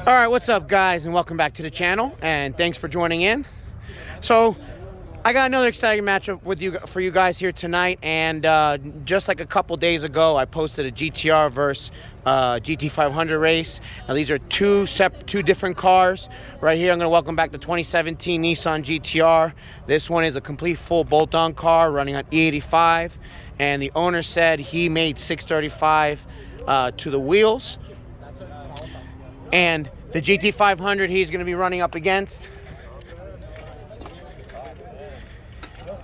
Alright, what's up guys, and welcome back to the channel, and thanks for joining in. So I got another exciting matchup for you guys here tonight, and just like a couple days ago I posted a GTR versus GT500 race. Now these are two different cars. Right here I'm going to welcome back the 2017 Nissan GTR. This one is a complete full bolt-on car running on E85, and the owner said he made 635 to the wheels. And the GT500 he's going to be running up against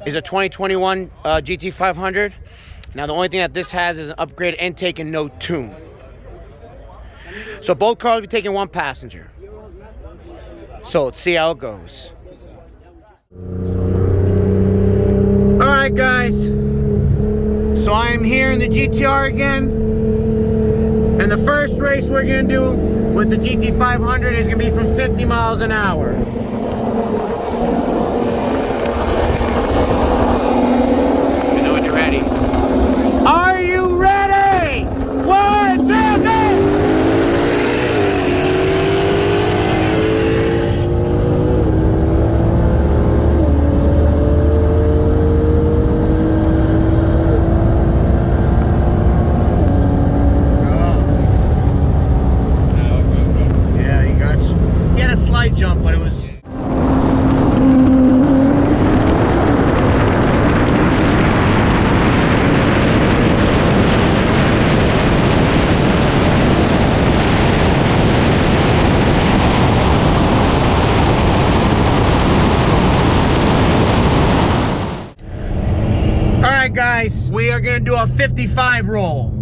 is a 2021 GT500. Now the only thing that this has is an upgraded intake and no tune. So both cars will be taking one passenger. So let's see how it goes. Alright guys, so I am here in the GTR again, and the first race we're going to do with the GT500 is going to be from 50 miles an hour. Let me know when you're ready. Are you ready? 1, 2, 3! Jump, but it was all right guys, we are gonna do a 55 roll.